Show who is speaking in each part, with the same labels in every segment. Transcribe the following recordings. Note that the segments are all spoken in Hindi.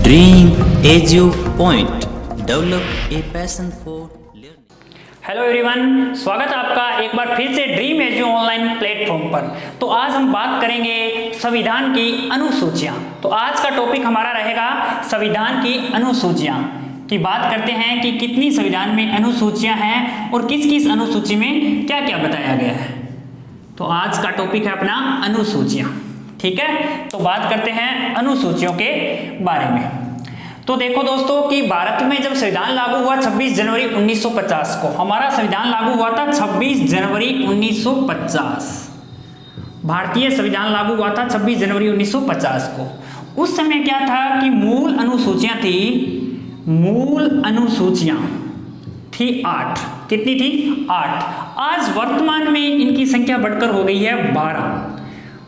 Speaker 1: Dream Edu Point. Develop a passion for learning.
Speaker 2: Hello everyone, स्वागत है आपका एक बार फिर से ड्रीम एजू ऑनलाइन प्लेटफॉर्म पर। तो आज हम बात करेंगे संविधान की अनुसूचियां। तो आज का टॉपिक हमारा रहेगा संविधान की अनुसूचियां की बात करते हैं कि कितनी संविधान में अनुसूचियां हैं और किस किस अनुसूची में क्या क्या बताया गया है। तो आज का टॉपिक है अपना अनुसूचियां, ठीक है। तो बात करते हैं अनुसूचियों के बारे में। तो देखो दोस्तों कि भारत में जब संविधान लागू हुआ 26 जनवरी 1950 को, हमारा संविधान लागू हुआ था 26 जनवरी 1950। भारतीय संविधान लागू हुआ था 26 जनवरी 1950 को। उस समय क्या था कि मूल अनुसूचियां थी 8। कितनी थी? 8। आज वर्तमान में इनकी संख्या बढ़कर हो गई है 12।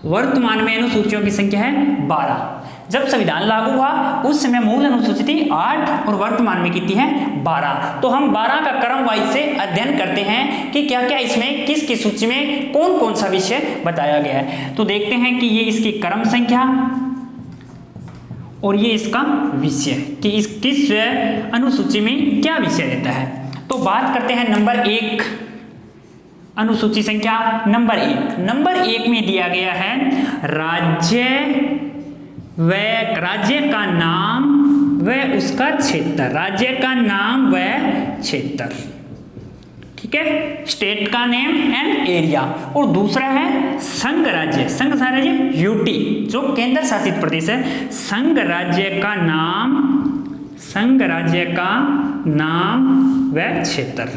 Speaker 2: वर्तमान में अनुसूचियों की संख्या है 12। जब संविधान लागू हुआ उस समय मूल अनुसूची थी 8 और वर्तमान में कितनी है? 12। तो हम 12 का क्रम वाइज से अध्ययन करते हैं कि क्या क्या इसमें किस किस सूची में कौन कौन सा विषय बताया गया है। तो देखते हैं कि ये इसकी क्रम संख्या और ये इसका विषय कि इस किस अनुसूची में क्या विषय रहता है। तो बात करते हैं नंबर 1, अनुसूची संख्या नंबर 1। नंबर 1 में दिया गया है राज्य का नाम व उसका क्षेत्र। राज्य का नाम व क्षेत्र, ठीक है, स्टेट का नेम एंड एरिया। और दूसरा है संघ राज्य। संघ राज्य यूटी जो केंद्र शासित प्रदेश है, संघ राज्य का नाम व क्षेत्र।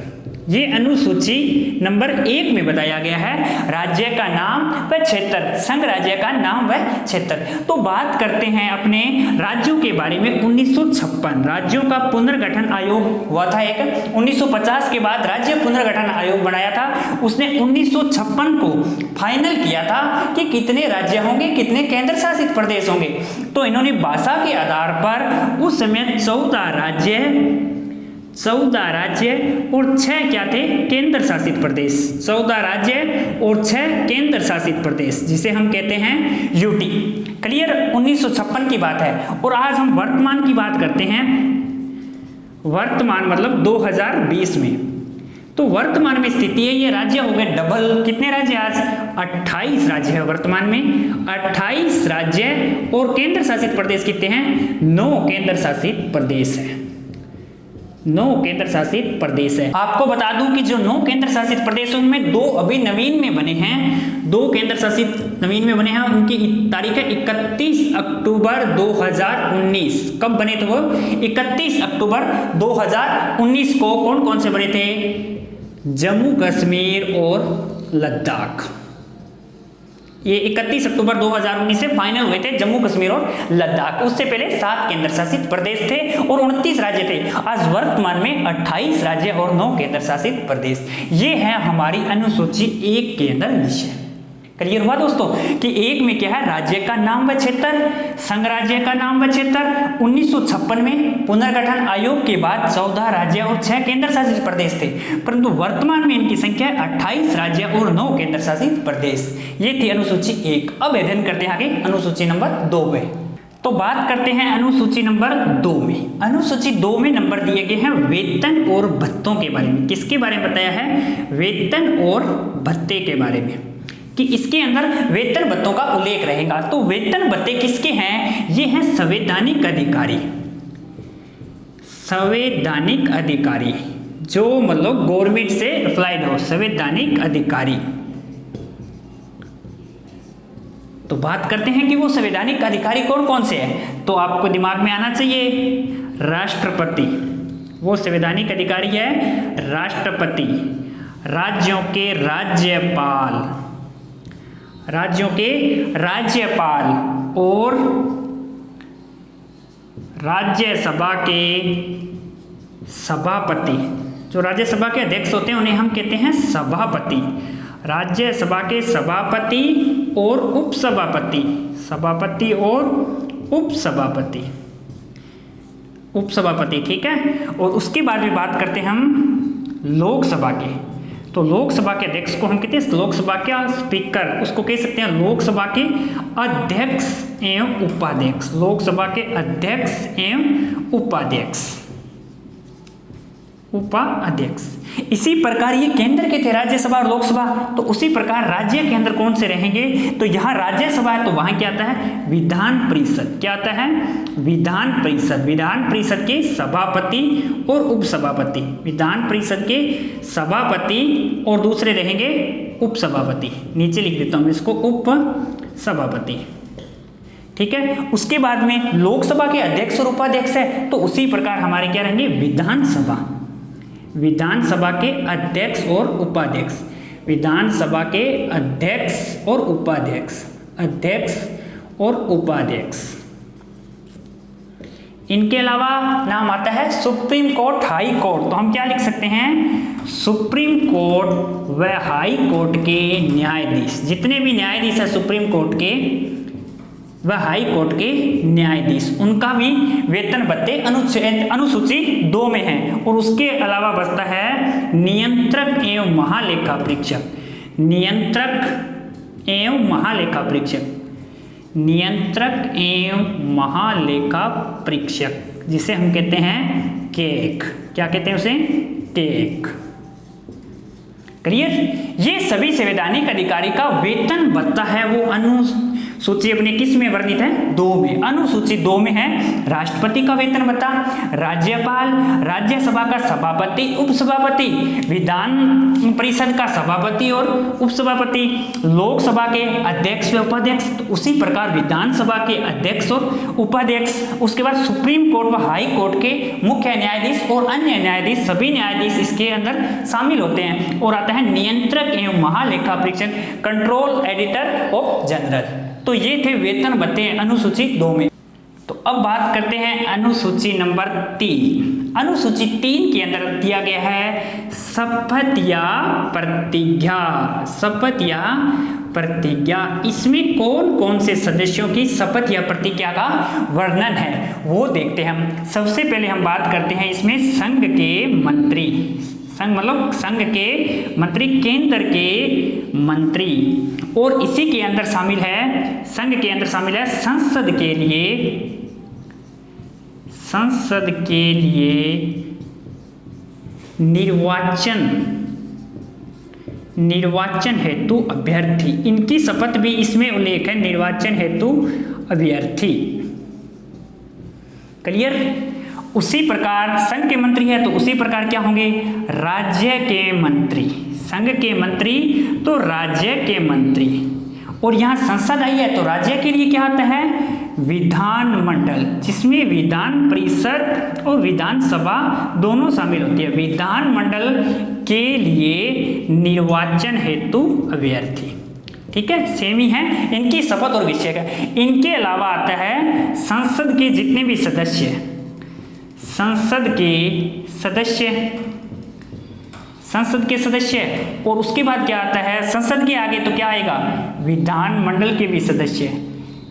Speaker 2: ये अनुसूची नंबर 1 में बताया गया है राज्य का नाम व क्षेत्र, संघ राज्य का नाम व क्षेत्र। तो बात करते हैं अपने राज्यों के बारे में। 1956 राज्यों का पुनर्गठन आयोग हुआ था एक। 1950 के बाद राज्य पुनर्गठन आयोग बनाया था। उसने 1956 को फाइनल किया था कि कितने राज्य होंगे, कितने केंद्र शासित प्रदेश होंगे। तो इन्होंने भाषा के आधार पर उस समय 14 राज्य और 6 क्या थे? केंद्र शासित प्रदेश। 14 राज्य और 6 केंद्र शासित प्रदेश, जिसे हम कहते हैं यूटी। क्लियर? 1956 की बात है। और आज हम वर्तमान की बात करते हैं। वर्तमान मतलब 2020 में। तो वर्तमान में स्थिति है, ये राज्य हो गए डबल। कितने राज्य आज? 28 राज्य है वर्तमान में। 28 राज्य और केंद्र शासित प्रदेश कितने हैं? 9 केंद्र शासित प्रदेश है। 9 केंद्र शासित प्रदेश है। आपको बता दूं कि जो 9 केंद्र शासित प्रदेश हैं उनमें 2 अभी नवीन में बने हैं। 2 केंद्र शासित नवीन में बने हैं। उनकी तारीख है 31 अक्टूबर 2019। कब बने थे वो? 31 अक्टूबर 2019 को। कौन कौन से बने थे? जम्मू कश्मीर और लद्दाख। ये 31 अक्टूबर 2019 से फाइनल हुए थे जम्मू कश्मीर और लद्दाख। उससे पहले 7 केंद्र शासित प्रदेश थे और 29 राज्य थे। आज वर्तमान में 28 राज्य और 9 केंद्र शासित प्रदेश। ये है हमारी अनुसूची 1 के अंदर विषय। क्लियर हुआ दोस्तों कि 1 में क्या है? राज्य का नाम व क्षेत्र, संघ राज्य का नाम व क्षेत्र। 1956 में पुनर्गठन आयोग के बाद 14 राज्य और 6 केंद्र शासित प्रदेश थे, परंतु वर्तमान में इनकी संख्या 28 राज्य और 9 केंद्र शासित प्रदेश। ये थी अनुसूची 1। अब अध्ययन करते हैं आगे अनुसूची नंबर 2 में। तो बात करते हैं अनुसूची नंबर 2 में। अनुसूची 2 में नंबर दिए गए हैं वेतन और भत्तों के बारे में। किसके बारे में बताया है? वेतन और भत्ते के बारे में, कि इसके अंदर वेतन भत्तों का उल्लेख रहेगा। तो वेतन भत्ते किसके हैं? ये हैं संवैधानिक अधिकारी। संवैधानिक अधिकारी जो मतलब गवर्नमेंट से अप्लाइड हो, संवैधानिक अधिकारी। तो बात करते हैं कि वो संवैधानिक अधिकारी कौन कौन से हैं। तो आपको दिमाग में आना चाहिए राष्ट्रपति, वो संवैधानिक अधिकारी है राष्ट्रपति। राज्यों के राज्यपाल और राज्यसभा के सभापति। जो राज्यसभा के अध्यक्ष होते हैं उन्हें हम कहते हैं सभापति। राज्यसभा के सभापति और उपसभापति। सभापति और उपसभापति, ठीक है। और उसके बाद में बात करते हैं हम लोकसभा के। तो लोकसभा के अध्यक्ष को हम कहते हैं लोकसभा का स्पीकर, उसको कह सकते हैं लोकसभा के अध्यक्ष एवं उपाध्यक्ष, लोकसभा के अध्यक्ष एवं उपाध्यक्ष। इसी प्रकार ये केंद्र के थे राज्यसभा और लोकसभा, तो उसी प्रकार राज्य केंद्र कौन से रहेंगे, तो यहाँ राज्यसभा है तो वहां क्या आता है विधान परिषद। क्या आता है विधान परिषद। विधान परिषद के सभापति और उपसभापति, विधान परिषद के सभापति और दूसरे रहेंगे उपसभापति। नीचे लिख देता हूं इसको उपसभापति। ठीक है, उसके बाद में लोकसभा के अध्यक्ष और उपाध्यक्ष है तो उसी प्रकार हमारे क्या रहेंगे विधानसभा, विधानसभा के अध्यक्ष और उपाध्यक्ष, विधानसभा के अध्यक्ष और उपाध्यक्ष, अध्यक्ष और उपाध्यक्ष। इनके अलावा नाम आता है सुप्रीम कोर्ट, हाई कोर्ट। तो हम क्या लिख सकते हैं सुप्रीम कोर्ट व हाई कोर्ट के न्यायाधीश। जितने भी न्यायाधीश है सुप्रीम कोर्ट के व हाई कोर्ट के न्यायाधीश, उनका भी वेतन भत्ते अनुसूची 2 में है। और उसके अलावा बचता है नियंत्रक एवं महालेखा परीक्षक, नियंत्रक एवं महालेखा परीक्षक, नियंत्रक एवं महालेखा परीक्षक, जिसे हम कहते हैं केक। क्या कहते हैं उसे केक। क्लियर। ये सभी संवैधानिक अधिकारी का वेतन भत्ता है वो अनुसूची अपने किस में वर्णित है 2 में। अनुसूची 2 में है राष्ट्रपति का वेतन भत्ता, राज्यपाल, राज्यसभा का सभापति, उपसभापति, विधान परिषद का सभापति और उपसभापति, लोकसभा के अध्यक्ष व उपाध्यक्ष, तो उसी प्रकार विधानसभा के अध्यक्ष और उपाध्यक्ष। उसके बाद सुप्रीम कोर्ट व हाई कोर्ट के मुख्य न्यायाधीश और अन्य न्यायाधीश, सभी न्यायाधीश इसके अंदर शामिल होते हैं। और आता है नियंत्रक एवं महालेखा परीक्षक, कंट्रोल एडिटर ऑफ जनरल। तो ये थे वेतन भत्ते अनुसूची 2 में। तो अब बात करते हैं अनुसूची नंबर 3। अनुसूची 3 के अंदर दिया गया है शपथ या प्रतिज्ञा, शपथ या प्रतिज्ञा। इसमें कौन कौन से सदस्यों की शपथ या प्रतिज्ञा का वर्णन है वो देखते हैं हम। सबसे पहले हम बात करते हैं इसमें संघ के मंत्री, संघ मतलब संघ के मंत्री, केंद्र के मंत्री। और इसी के अंदर शामिल है, संघ के अंदर शामिल है संसद के लिए, संसद के लिए निर्वाचन हेतु अभ्यर्थी। इनकी शपथ भी इसमें उल्लेख है, निर्वाचन हेतु अभ्यर्थी। क्लियर। उसी प्रकार संघ के मंत्री है तो उसी प्रकार क्या होंगे राज्य के मंत्री, संघ के मंत्री तो राज्य के मंत्री। और यहाँ संसद आई है तो राज्य के लिए क्या आता है विधानमंडल, जिसमें विधान परिषद और विधानसभा दोनों शामिल होती है। विधानमंडल के लिए निर्वाचन हेतु अभ्यर्थी। ठीक है, सेम ही है इनकी शपथ और विषय का। इनके अलावा आता है संसद के जितने भी सदस्य, संसद के सदस्य और उसके बाद क्या आता है संसद के आगे तो क्या आएगा विधानमंडल के भी सदस्य,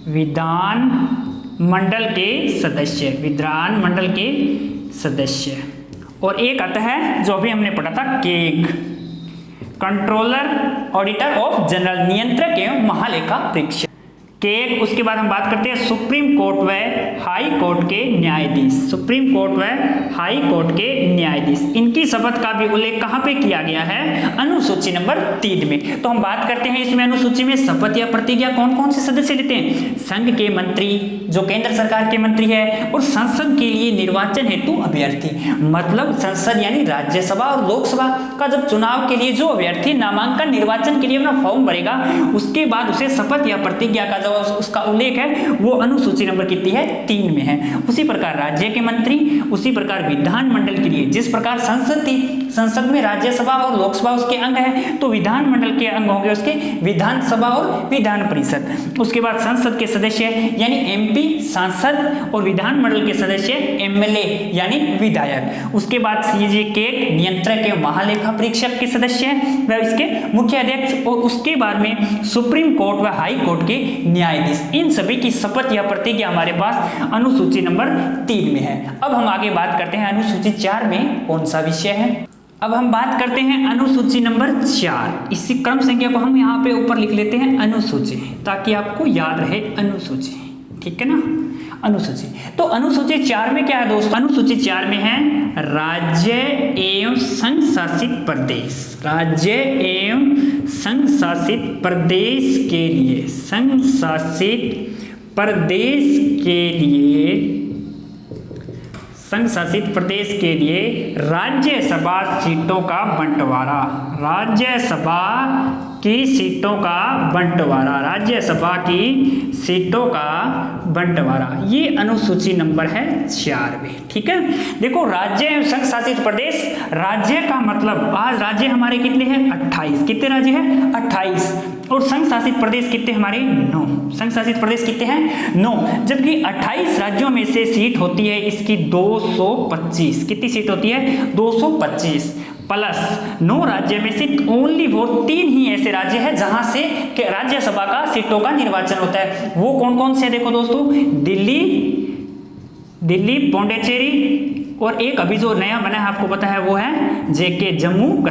Speaker 2: विधानमंडल के सदस्य। और एक आता है जो अभी हमने पढ़ा था keg, controller auditor of general, नियंत्रक एवं महालेखा परीक्षक केग। उसके बाद हम बात करते हैं सुप्रीम कोर्ट व हाई कोर्ट के न्यायाधीश, सुप्रीम कोर्ट व हाई कोर्ट के न्यायाधीश। इनकी शपथ का भी उल्लेख कहाँ पे किया गया है अनुसूची नंबर 3 में। तो हम बात करते हैं इसमें अनुसूची में शपथ या प्रतिज्ञा कौन कौन से सदस्य लेते हैं। संघ के मंत्री जो केंद्र सरकार के मंत्री है, और संसद के लिए निर्वाचन हेतु अभ्यर्थी, मतलब संसद यानी राज्यसभा और लोकसभा का जब चुनाव के लिए जो अभ्यर्थी नामांकन निर्वाचन के लिए अपना फॉर्म भरेगा उसके बाद उसे शपथ या प्रतिज्ञा का उसका उल्लेख है वो अनुसूची नंबर कितनी है 3 में है। उसी प्रकार राज्य के मंत्री, उसी प्रकार विधानमंडल के लिए जिस प्रकार संसद थी, संसद में राज्यसभा और लोकसभा उसके अंग है, तो विधानमंडल के अंग होंगे उसके विधानसभा और विधान परिषद। उसके बाद संसद के सदस्य यानी एमपी सांसद, और विधानमंडल के सदस्य एमएलए यानी विधायक। उसके बाद सीजे के नियंत्रक एवं महालेखा परीक्षक के सदस्य व इसके मुख्य अध्यक्ष, और उसके बाद में सुप्रीम कोर्ट व हाई कोर्ट के न्यायाधीश। इन सभी की शपथ या प्रतिज्ञा हमारे पास अनुसूची नंबर 3 में है। अब हम आगे बात करते हैं अनुसूची 4 में कौन सा विषय है। अब हम बात करते हैं अनुसूची नंबर 4। इसी क्रम संख्या को हम यहाँ पे ऊपर लिख लेते हैं अनुसूची, ताकि आपको याद रहे अनुसूची, ठीक है ना। अनुसूची, तो अनुसूची 4 में क्या है दोस्तों? अनुसूची 4 में है राज्य एवं संघ शासित प्रदेश। राज्य एवं संघ शासित प्रदेश के लिए, संघ शासित प्रदेश के लिए, संघ शासित प्रदेश के लिए राज्यसभा सीटों का बंटवारा। राज्यसभा की सीटों का बंटवारा, राज्यसभा की सीटों का बंटवारा, ये अनुसूची नंबर है 4 में, ठीक है। देखो राज्य एवं संघ शासित प्रदेश, राज्य का मतलब आज राज्य हमारे कितने हैं? 28। कितने राज्य हैं? 28। और संघ शासित प्रदेश कितने हमारे? 9। संघ शासित प्रदेश कितने हैं? 9। जबकि 28 राज्यों में से सीट होती है इसकी 225। कितनी सीट होती है? 225 प्लस 9 राज्य में से ओनली वो 3 ही ऐसे राज्य हैं जहां से राज्यसभा का सीटों का निर्वाचन होता है। वो कौन कौन से? देखो दोस्तों, दिल्ली, पौंडीचेरी, और एक अभी जो नया बना है आपको पता है वो है जेके, जम्मू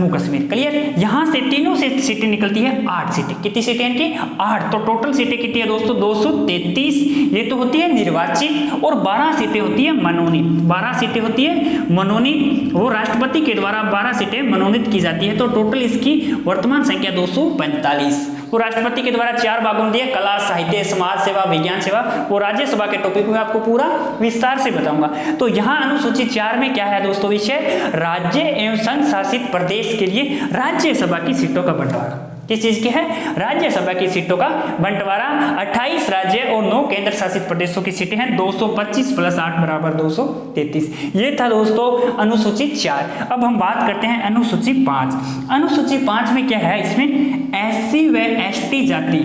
Speaker 2: कश्मीर। क्लियर। यहां से तीनों से सीटें निकलती है 8 सीटें। कितनी सीटें इनकी? 8। तो टोटल सीटें कितनी है दोस्तों? 233। ये तो होती है निर्वाचित, और 12 सीटें होती है मनोनीत। 12 सीटें होती है मनोनीत, वो राष्ट्रपति के द्वारा 12 सीटें मनोनीत की जाती है। तो टोटल इसकी वर्तमान संख्या 245। वो राष्ट्रपति के द्वारा 4 भागों में दिए, कला, साहित्य, समाज सेवा, विज्ञान सेवा। वो राज्यसभा के टॉपिक में आपको पूरा विस्तार से बताऊंगा। तो यहाँ अनुसूची 4 में क्या है दोस्तों विषय? राज्य एवं संघ शासित प्रदेश के लिए राज्यसभा की सीटों का बंटवारा। किस चीज की है? राज्यसभा की सीटों का बंटवारा। 28 राज्य और 9 केंद्र शासित प्रदेशों की सीटें हैं। 225 प्लस 8 बराबर 233। ये था दोस्तों अनुसूची 4। अब हम बात करते हैं अनुसूची 5। अनुसूची 5 में क्या है? इसमें SC व ST जाति,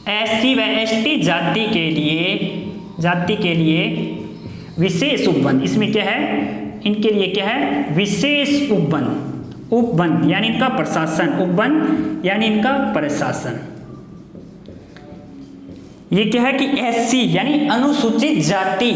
Speaker 2: SC व ST जाति के लिए विशेष उपवन। इसमें क्या है? इनके लिए क्या है? विशेष उपवन यानी इनका प्रशासन, उपवन यानी इनका प्रशासन। ये क्या है कि SC यानी अनुसूचित जाति,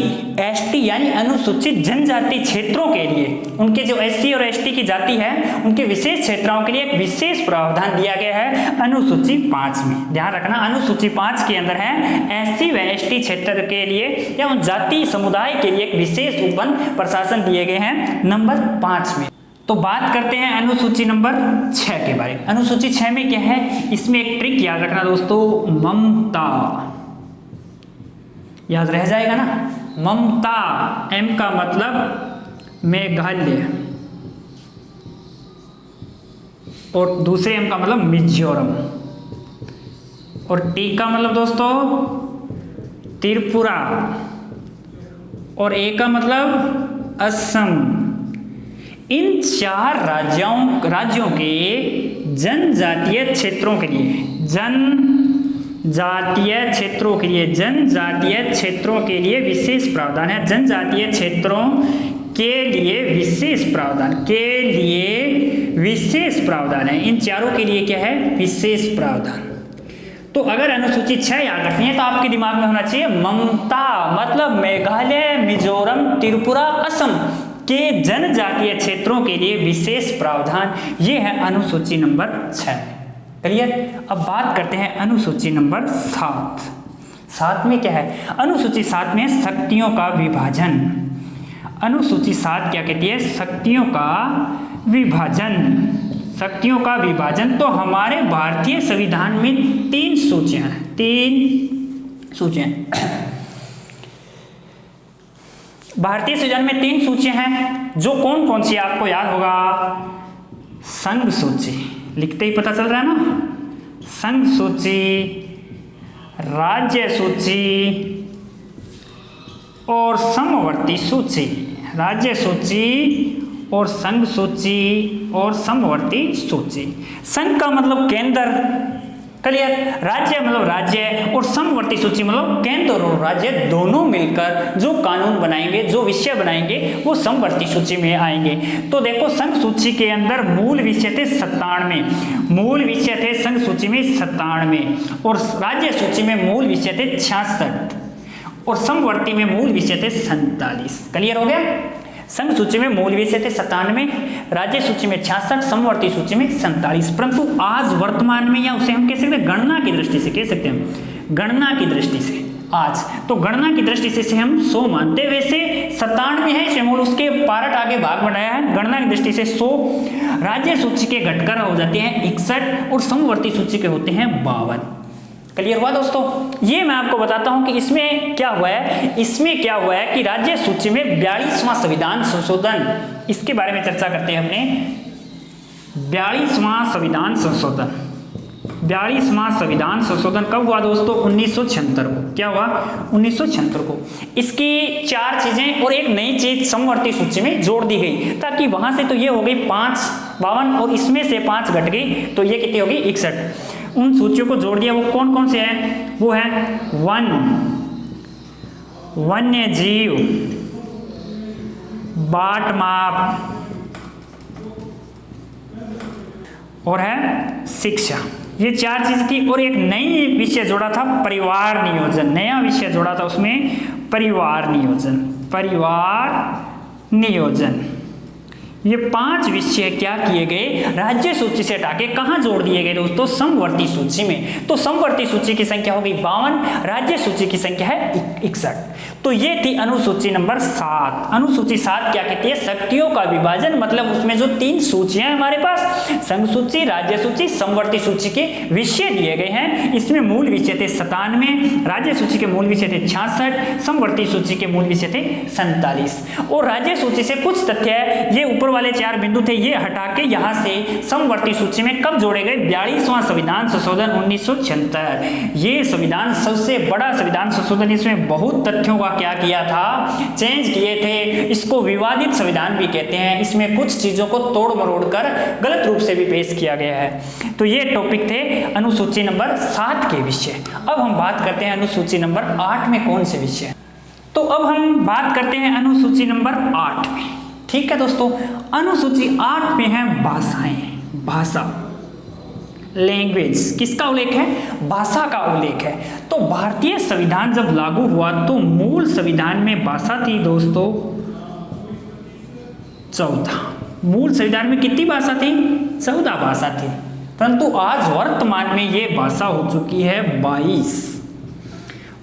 Speaker 2: ST यानी अनुसूचित जनजाति क्षेत्रों के लिए, उनके जो SC और ST की जाति है उनके विशेष क्षेत्रों के लिए एक विशेष प्रावधान दिया गया है अनुसूची 5 में। ध्यान रखना, अनुसूची 5 के अंदर है SC व ST क्षेत्र के लिए या उन जाति समुदाय के लिए एक विशेष उपवन प्रशासन दिए गए हैं नंबर 5 में। तो बात करते हैं अनुसूची नंबर 6 के बारे में। अनुसूची 6 में क्या है? इसमें एक ट्रिक याद रखना दोस्तों, ममता। याद रह जाएगा ना, ममता। M का मतलब मेघालय, और दूसरे M का मतलब मिजोरम, और T का मतलब दोस्तों त्रिपुरा, और A का मतलब असम। इन 4 राज्यों के जनजातीय क्षेत्रों के लिए, जनजातीय क्षेत्रों के लिए विशेष प्रावधान है। जनजातीय क्षेत्रों के लिए विशेष प्रावधान है। इन चारों के लिए क्या है? विशेष प्रावधान। तो अगर अनुसूची 6 याद रखनी है तो आपके दिमाग में होना चाहिए ममता, मतलब मेघालय, मिजोरम, त्रिपुरा, असम के जनजातीय क्षेत्रों के लिए विशेष प्रावधान। ये है अनुसूची नंबर 6। क्लियर। अब बात करते हैं अनुसूची नंबर 7। 7 में क्या है? अनुसूची 7 में शक्तियों का विभाजन। अनुसूची 7 क्या कहती है? शक्तियों का विभाजन। तो हमारे भारतीय संविधान में 3 सूचियां हैं। भारतीय संविधान में 3 सूचियां हैं, जो कौन कौन सी आपको याद होगा? संघ सूची, लिखते ही पता चल रहा है ना, संघ सूची, राज्य सूची और समवर्ती सूची। राज्य सूची और संघ सूची और समवर्ती सूची। संघ का मतलब केंद्र, क्लियर। राज्य मतलब राज्य, और समवर्ती सूची मतलब केंद्र और राज्य दोनों मिलकर जो कानून बनाएंगे, जो विषय बनाएंगे, वो समवर्ती सूची में आएंगे। तो देखो, संघ सूची के अंदर मूल विषय थे 97, मूल विषय थे संघ सूची में 97, और राज्य सूची में मूल विषय थे 66, और समवर्ती में मूल विषय थे 47। क्लियर हो गया। संघ सूची में मूल विषय थे 97, राज्य सूची में 66, समवर्ती सूची में 47। परंतु आज वर्तमान में, या उसे हम कह सकते हैं गणना की दृष्टि से, कह सकते हैं गणना की दृष्टि से आज, तो गणना की दृष्टि से हम 100 मानते हैं। वैसे 97 है शेमोल, उसके पार्ट आगे भाग बनाया है। गणना की दृष्टि से 100, राज्य सूची के घटकर हो जाते हैं 61 और समवर्ती सूची के होते हैं 52। क्लियर हुआ दोस्तों। ये मैं आपको बताता हूं कि इसमें क्या हुआ है। इसमें क्या हुआ है कि राज्य सूची में 42वां संविधान संशोधन, इसके बारे में चर्चा करते हैं अपने। 42वां संविधान संशोधन, 42वां संविधान संशोधन कब हुआ दोस्तों? 1976 को। क्या हुआ? 1976 को। इसकी 4 चीजें और एक नई चीज समवर्ती सूची में जोड़ दी गई, ताकि वहां से तो ये हो गई 52 और इसमें से 5 घट गई, तो ये कितनी होगी? 61। उन सूचियों को जोड़ दिया। वो कौन कौन से हैं? वो है वन्य जीव, बाट माप और है शिक्षा। ये 4 चीज थी। और एक नई विषय जोड़ा था, परिवार नियोजन। नया विषय जोड़ा था उसमें, परिवार नियोजन। परिवार नियोजन। ये 5 विषय क्या किए गए? राज्य सूची से हटा के कहां जोड़ दिए गए दोस्तों? समवर्ती सूची में। तो समवर्ती सूची की संख्या हो गई 52, राज्य सूची की संख्या है 61। तो ये थी अनुसूची नंबर 7। अनुसूची 7 क्या कहती है? शक्तियों का विभाजन, मतलब उसमें जो 3 सूचियां हमारे पास, संघ सूची, राज्य सूची, समवर्ती सूची के विषय दिए गए हैं। इसमें मूल विषय थे 97, राज्य सूची के मूल विषय थे 66, समवर्ती सूची के मूल विषय थे 47। और राज्य सूची से कुछ तथ्य है, ये ऊपर वाले 4 बिंदु थे, ये हटा के यहां से समवर्ती सूची में कब जोड़े गए? 42वां संविधान संशोधन 1976। ये संविधान सबसे बड़ा संविधान संशोधन, इसमें बहुत तथ्यों का क्या किया था? चेंज किए थे। इसको विवादित संविधान भी कहते हैं। इसमें कुछ चीजों को तोड़ मरोड़ कर गलत रूप से भी पेश किया गया है। तो ये टॉपिक थे अनुसूची नंबर 7 के विषय। अब हम बात करते हैं अनुसूची नंबर 8 में कौन से विषय। तो अब हम बात करते हैं अनुसूची नंबर 8 में। ठीक है दोस्तों, अनुसूची 8 में है भाषाएं। भाषा, लैंग्वेज, किसका उल्लेख है? भाषा का उल्लेख है। तो भारतीय संविधान जब लागू हुआ तो मूल संविधान में भाषा थी दोस्तों 14। मूल संविधान में कितनी भाषा थी? 14 भाषा थी। परंतु आज वर्तमान में ये भाषा हो चुकी है 22।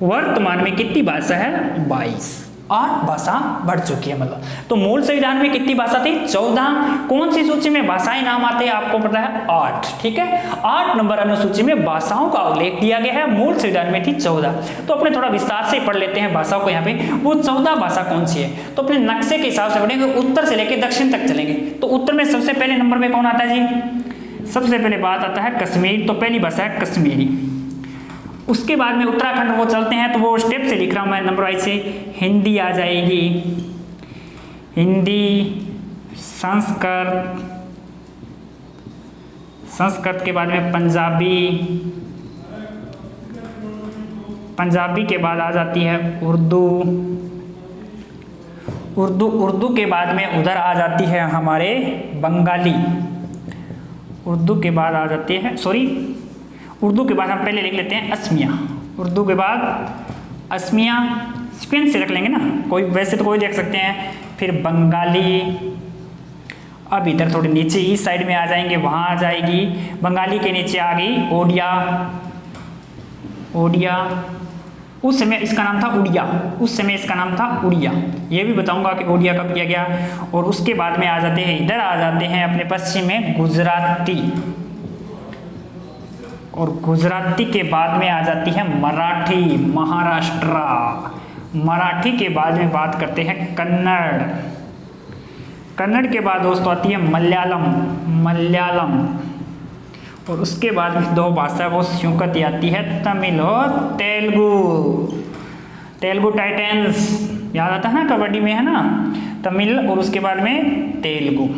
Speaker 2: वर्तमान में कितनी भाषा है? 22। 8 भाषा बढ़ चुकी है मतलब। तो मूल संविधान में कितनी भाषा थी? 14। कौन सी सूची में भाषाएं नाम आते हैं आपको पता है? 8। ठीक है, 8 नंबर अनुसूची में भाषाओं का उल्लेख दिया गया है। मूल संविधान में थी 14। तो अपने थोड़ा विस्तार से पढ़ लेते हैं भाषाओं को। यहाँ पे वो 14 भाषा कौन सी है, तो अपने नक्शे के हिसाब से पढ़ेंगे, उत्तर से लेकर दक्षिण तक चलेंगे। तो उत्तर में सबसे पहले नंबर में कौन आता है जी? सबसे पहले बात आता है कश्मीर। तो पहली भाषा है कश्मीरी। उसके बाद में उत्तराखंड वो चलते हैं, तो वो स्टेप से लिख रहा हूँ मैं नंबर वाइज से। हिंदी आ जाएगी, हिंदी, संस्कृत, संस्कृत के बाद में पंजाबी, पंजाबी के बाद आ जाती है उर्दू, उर्दू, उर्दू के बाद में उधर आ जाती है हमारे बंगाली, उर्दू के बाद आ जाती है, सॉरी, उर्दू के बाद हम पहले लिख लेते हैं असमिया। उर्दू के बाद असमिया, स्पेन से रख लेंगे ना, कोई वैसे तो कोई देख सकते हैं। फिर बंगाली, अब इधर थोड़े नीचे इस साइड में आ जाएंगे, वहाँ आ जाएगी। बंगाली के नीचे आ गई ओडिया, ओडिया, उस समय इसका नाम था उड़िया, उस समय इसका नाम था उड़िया। ये भी बताऊंगा कि ओडिया कब किया गया। और उसके बाद में आ जाते हैं, इधर आ जाते हैं अपने पश्चिम में गुजराती, और गुजराती के बाद में आ जाती है मराठी, महाराष्ट्र। मराठी के बाद में बात करते हैं कन्नड़। कन्नड़ के बाद दोस्तों आती है मलयालम, मलयालम। और उसके बाद में 2 भाषा वो स्यूकत आती है, तमिल और तेलुगु। तेलुगु टाइटंस याद आता है ना, कबड्डी में है ना, तमिल और उसके बाद में तेलुगु।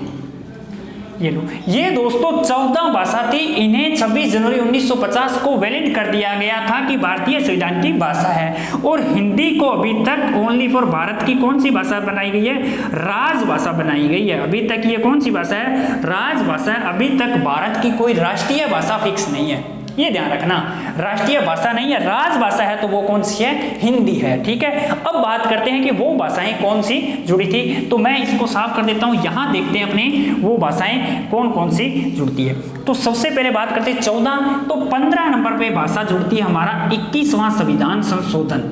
Speaker 2: ये लो, ये दोस्तों 14 भाषा थी। इन्हें 26 जनवरी 1950 को वैलिड कर दिया गया था कि भारतीय संविधान की भाषा है। और हिंदी को अभी तक ओनली फॉर भारत की कौन सी भाषा बनाई गई है? राजभाषा बनाई गई है। अभी तक ये कौन सी भाषा है? राजभाषा है। अभी तक भारत की कोई राष्ट्रीय भाषा फिक्स नहीं है। ये ध्यान रखना, राष्ट्रीय भाषा नहीं है, राजभाषा है तो वो कौन सी है, हिंदी है। ठीक है, अब बात करते हैं कि वो भाषाएं कौन सी जुड़ी थी, तो मैं इसको साफ कर देता हूं। यहां देखते हैं अपने वो भाषाएं कौन कौन सी जुड़ती है। तो सबसे पहले बात करते हैं 14, तो 15 नंबर पे भाषा जुड़ती है हमारा 21वां संविधान संशोधन।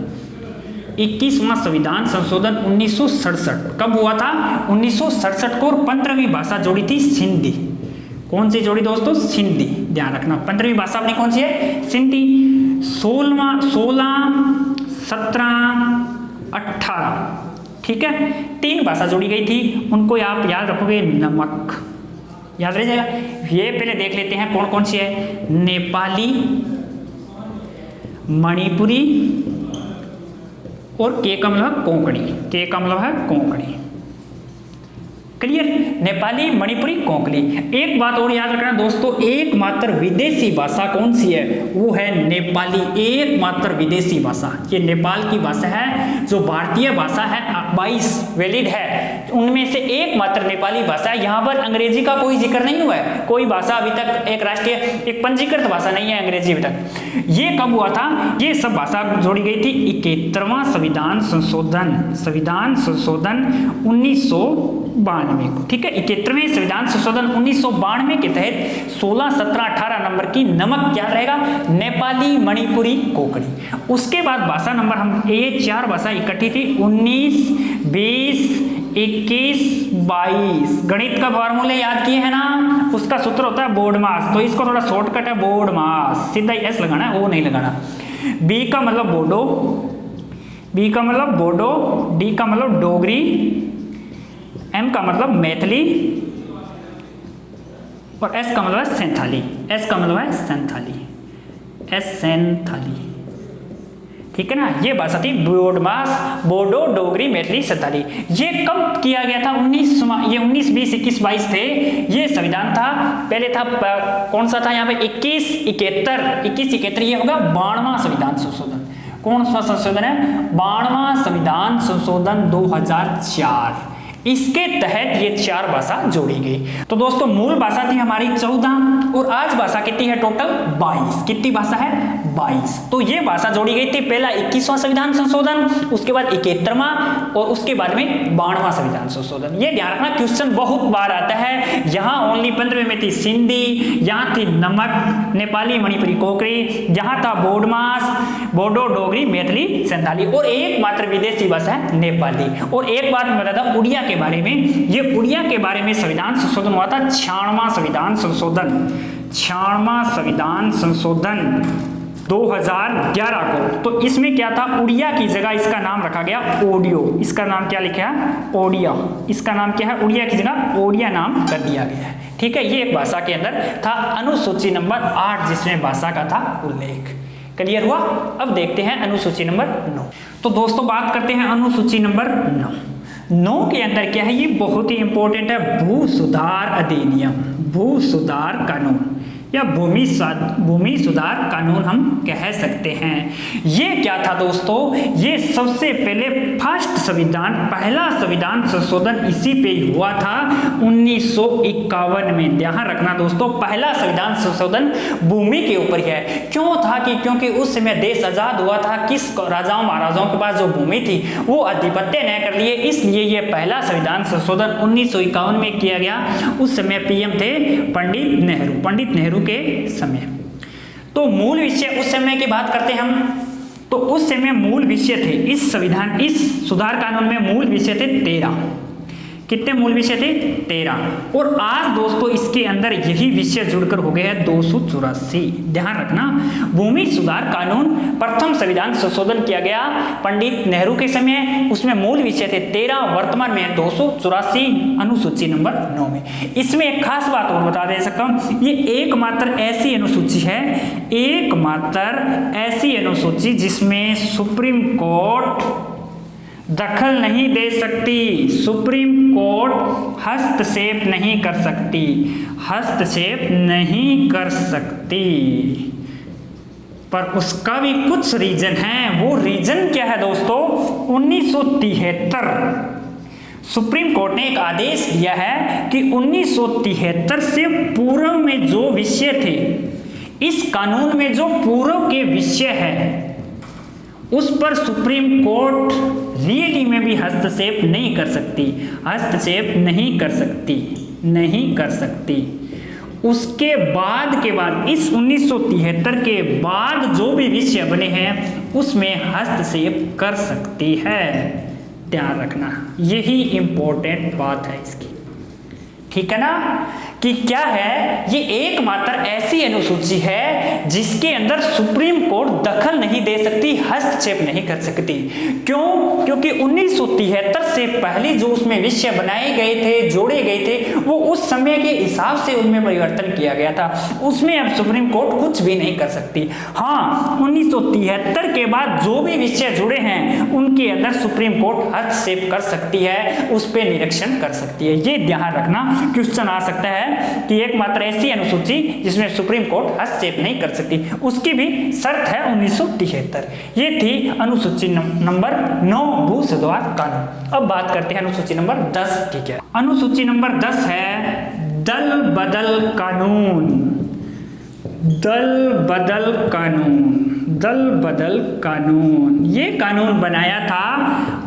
Speaker 2: 21वां संविधान संशोधन 1967 कब हुआ था, 1967 को। और 15वीं भाषा जोड़ी थी सिंधी। कौन सी जोड़ी दोस्तों, सिंधी, ध्यान रखना। 15वीं भाषा अपनी कौन सी है, सिंधी। 16, 17, 18, ठीक है, 3 भाषा जोड़ी गई थी, उनको आप याद रखोगे, नमक याद रह जाएगा। ये पहले देख लेते हैं कौन कौन सी है, नेपाली, मणिपुरी और के का मतलब कोंकणी, के का मतलब है कोंकणी। क्लियर, नेपाली, मणिपुरी, कोंकणी। एक बात और याद रखना दोस्तों, एकमात्र विदेशी भाषा कौन सी है, वो है नेपाली, एकमात्र विदेशी भाषा। ये नेपाल की भाषा है, जो भारतीय भाषा है 22 वैलिड है, उनमें से एकमात्र नेपाली भाषा है। यहाँ पर अंग्रेजी का कोई जिक्र नहीं हुआ है, कोई भाषा अभी तक एक राष्ट्रीय एक पंजीकृत भाषा नहीं है अंग्रेजी अभी तक। ये कब हुआ था, ये सब भाषा जोड़ी गई थी 71वां संविधान संशोधन, संविधान संशोधन 1992 को। ठीक है, 71वें संविधान संशोधन 1992 के तहत 16, 17, 18 नंबर की नमक क्या रहेगा, नेपाली, मणिपुरी, कोंकणी। उसके बाद भाषा नंबर हम ये 4 भाषा इकट्ठी थी 19, 20, 21, 22। गणित का फॉर्मूले याद किए हैं ना, उसका सूत्र होता है बोर्ड मास, तो इसको थोड़ा शॉर्टकट है बोर्ड मास, सीधा एस लगाना है, वो नहीं लगाना। बी का मतलब बोडो, बी का मतलब बोडो, डी का मतलब डोगरी, एम का मतलब मैथिली और एस का मतलब है सैंथाली, एस का मतलब है सैंथाली, एस सैंथाली। ठीक है ना, ये भाषा थी बोडमास, बोडो, डोगरी, मैथिली, सैंथाली। ये कब किया गया था, 19, 20, 21, 22 थे। ये संविधान था, पहले था कौन सा था यहाँ पे 21, 71 ये होगा 92वां संविधान संशोधन। कौन सा संशोधन है, 92वां संविधान संशोधन 2004। इसके तहत ये 4 भाषा जोड़ी गई। तो दोस्तों मूल भाषा थी हमारी 14 और आज भाषा कितनी है टोटल 22। कितनी भाषा है 22। तो ये भाषा जोड़ी गई थी, पहला 21वां संविधान संशोधन, उसके बाद 71वां और उसके बाद में 92वां संविधान संशोधन। ये ध्यान रखना, क्वेश्चन बहुत बार आता है। यहाँ ओनली 15वें में थी सिंधी, यहाँ थी नमक, नेपाली, मणिपुरी, कोंकणी, यहाँ था बोडमास, बोडो, डोगरी, मैथिली, सैंथाली और एकमात्र विदेशी भाषा है नेपाली। और एक बात मैं बता दूं उड़िया के बारे में, ये उड़िया के बारे में संविधान संशोधन हुआ था 96वां संविधान संशोधन, 96वां संविधान संशोधन 2011 को। तो इसमें क्या था, उड़िया की जगह इसका नाम रखा गया ओडियो। इसका नाम क्या लिखा है, ओडिया। इसका नाम क्या है, उड़िया की जगह ओडिया नाम कर दिया गया है। ठीक है, ये एक भाषा के अंदर था। अनुसूची नंबर 8 जिसमें भाषा का था उल्लेख। क्लियर हुआ। अब देखते हैं अनुसूची नंबर 9। तो दोस्तों बात करते हैं अनुसूची नंबर 9 के अंदर क्या है, ये बहुत ही इंपॉर्टेंट है, भू सुधार अधिनियम, भू सुधार कानून या भूमि सुधार कानून हम कह सकते हैं। ये क्या था दोस्तों, ये सबसे पहले फर्स्ट संविधान, पहला संविधान संशोधन इसी पे हुआ था 1951 में। ध्यान रखना दोस्तों, पहला संविधान संशोधन भूमि के ऊपर है। क्यों था कि क्योंकि उस समय देश आजाद हुआ था, किस राजाओं महाराजाओं के पास जो भूमि थी वो आधिपत्य न कर लिए, इसलिए ये पहला संविधान संशोधन 1951 में किया गया। उस समय पीएम थे पंडित नेहरू के समय। तो मूल विषय उस समय की बात करते हैं हम, तो उस समय मूल विषय थे इस सुधार कानून में मूल विषय थे 13। कितने मूल विषय थे 13। और आज दोस्तों इसके अंदर यही विषय जुड़कर हो गया है 284। ध्यान रखना, भूमि सुधार कानून प्रथम संविधान संशोधन किया गया पंडित नेहरू के समय, उसमें मूल विषय थे 13, वर्तमान में 284 अनुसूची नंबर 9 में। इसमें एक खास बात और बता दे सकता हूं, ये एकमात्र ऐसी अनुसूची है, एकमात्र ऐसी अनुसूची जिसमें सुप्रीम कोर्ट दखल नहीं दे सकती, सुप्रीम कोर्ट हस्तक्षेप नहीं कर सकती, हस्तक्षेप नहीं कर सकती। पर उसका भी कुछ रीजन है। वो रीजन क्या है दोस्तों, 1973 सुप्रीम कोर्ट ने एक आदेश दिया है कि 1973 से पूर्व में जो विषय थे इस कानून में जो पूर्व के विषय है उस पर सुप्रीम कोर्ट रियली में भी हस्तक्षेप नहीं कर सकती, हस्तक्षेप नहीं कर सकती, नहीं कर सकती। उसके बाद के बाद इस 1973 के बाद जो भी विषय बने हैं उसमें हस्तक्षेप कर सकती है, ध्यान रखना, यही इंपॉर्टेंट बात है इसकी, ठीक है ना। कि क्या है, ये एकमात्र ऐसी अनुसूची है जिसके अंदर सुप्रीम कोर्ट दखल नहीं दे सकती, हस्तक्षेप नहीं कर सकती। क्यों? क्योंकि 1973 से पहले जो उसमें विषय बनाए गए थे, जोड़े गए थे, वो उस समय के हिसाब से उनमें परिवर्तन किया गया था, उसमें अब सुप्रीम कोर्ट कुछ भी नहीं कर सकती। हाँ, 1973 के बाद जो भी विषय जुड़े हैं उनके अंदर सुप्रीम कोर्ट हस्तक्षेप कर सकती है, उस पर निरीक्षण कर सकती है। ये ध्यान रखना, क्वेश्चन आ सकता है कि एकमात्र ऐसी अनुसूची जिसमें सुप्रीम कोर्ट हस्तक्षेप नहीं कर सकती, उसकी भी शर्त है 1973। ये थी अनुसूची नंबर 9 भू सुधार कानून। अब बात करते हैं अनुसूची नंबर 10 की। क्या अनुसूची नंबर 10 है दल बदल कानून। दल बदल कानून, दल बदल कानून, ये कानून बनाया था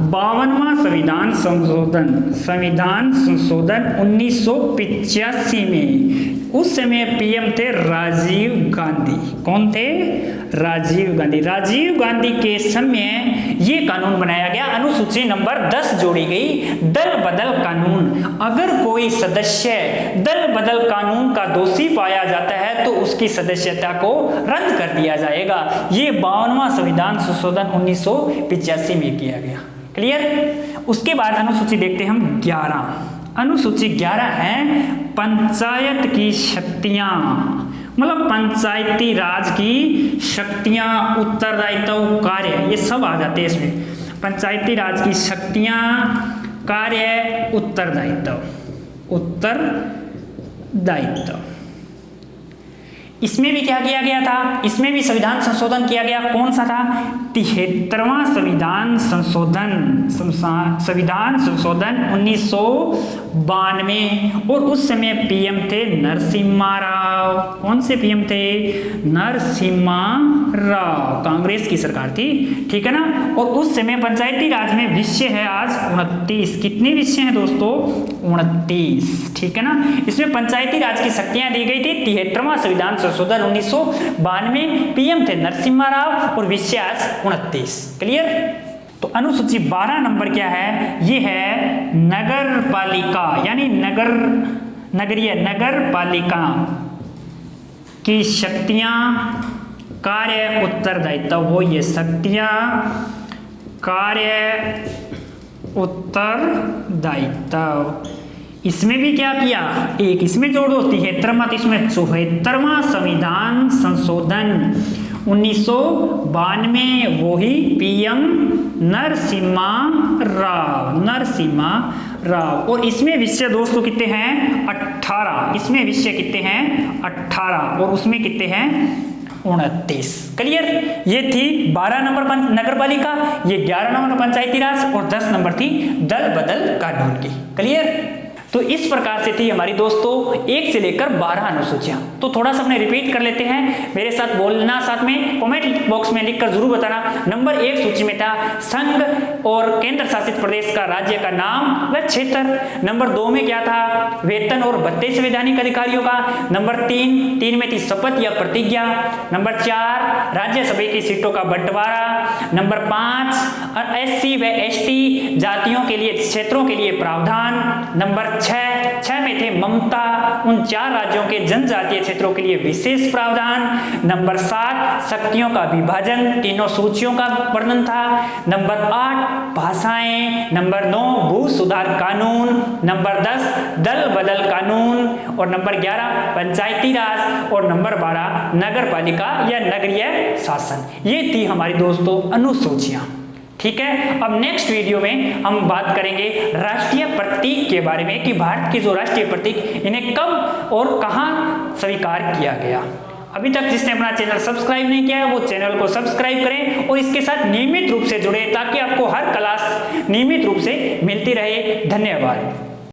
Speaker 2: 52वां संविधान संशोधन, संविधान संशोधन 1985 में। उस समय पीएम थे राजीव गांधी। कौन थे? राजीव गांधी। राजीव गांधी के समय ये कानून बनाया गया, अनुसूची नंबर 10 जोड़ी गई, दल बदल कानून। अगर कोई सदस्य दल बदल कानून का दोषी पाया जाता है तो उसकी सदस्यता को रद्द कर दिया जाएगा। ये 52वां संविधान संशोधन 1985 में किया गया। क्लियर? उसके बाद अनुसूची देखते हैं हम 11। अनुसूची 11 है पंचायत की शक्तियां, मतलब पंचायती राज की शक्तियां, उत्तरदायित्व, कार्य, ये सब आ जाते हैं इसमें। पंचायती राज की शक्तियां, कार्य, उत्तरदायित्व, उत्तरदायित्व। इसमें भी क्या किया गया था? इसमें भी संविधान संशोधन किया गया। कौन सा था? 73वां संविधान संशोधन, संविधान संशोधन 1992। और उस समय पीएम थे नरसिम्हा राव। कौन से पीएम थे? नरसिम्हा राव, कांग्रेस की सरकार थी, ठीक है ना। और उस समय पंचायती राज में विषय है आज 29। कितने विषय हैं दोस्तों? 29, ठीक है ना। इसमें पंचायती राज की शक्तियां दी गई थी। 73वां संविधान संशोधन 1992, पीएम थे नरसिम्हा राव और विषय आज 29। क्लियर? तो अनुसूची 12 नंबर क्या है? ये है नगर पालिका, यानी नगरीय नगर पालिका की शक्तियां, कार्य, उत्तरदायित्व। वो ये शक्तियां, कार्य, उत्तरदायित्व। इसमें भी क्या किया? एक इसमें जोड़ दो, 73वां, इसमें 74वां संविधान संशोधन 1992, वही पीएम नरसिम्हा राव, नरसिम्हा राव। और इसमें विषय दोस्तों कितने हैं? 18। इसमें विषय कितने हैं? 18। और उसमें कितने हैं? 29। क्लियर? ये थी 12 नंबर नगर पालिका, ये 11 नंबर पंचायती राज और 10 नंबर थी दल बदल कानून की। क्लियर? तो इस प्रकार से थी हमारी दोस्तों 1 से लेकर 12 अनुसूचियां। तो थोड़ा सा अपने रिपीट कर लेते हैं, मेरे साथ बोलना, साथ में कमेंट बॉक्स में लिखकर जरूर बताना। नंबर 1 सूची में था संघ और केंद्र शासित प्रदेश का राज्य का नाम व क्षेत्र। नंबर 2 में क्या था? वेतन और भत्ते संवैधानिक अधिकारियों का। नंबर 3 में थी शपथ या प्रतिज्ञा। नंबर 4 राज्यसभा की सीटों का बंटवारा। नंबर 5 एससी व एसटी जातियों के लिए, क्षेत्रों के लिए प्रावधान। नंबर 6 में थे ममता, उन 4 राज्यों के जनजातीय क्षेत्रों के लिए विशेष प्रावधान। नंबर 7 शक्तियों का विभाजन, तीनों सूचियों का वर्णन था। नंबर 8 भाषाएं। नंबर 9 भू सुधार कानून। नंबर 10 दल बदल कानून। और नंबर 11 पंचायती राज। और नंबर 12 नगर पालिका या नगरीय शासन। ये थी हमारी दोस्तों अनुसूचियां। ठीक है, अब नेक्स्ट वीडियो में हम बात करेंगे राष्ट्रीय प्रतीक के बारे में कि भारत के जो राष्ट्रीय प्रतीक इन्हें कब और कहां स्वीकार किया गया। अभी तक जिसने अपना चैनल सब्सक्राइब नहीं किया है वो चैनल को सब्सक्राइब करें और इसके साथ नियमित रूप से जुड़े ताकि आपको हर क्लास नियमित रूप से मिलती रहे। धन्यवाद।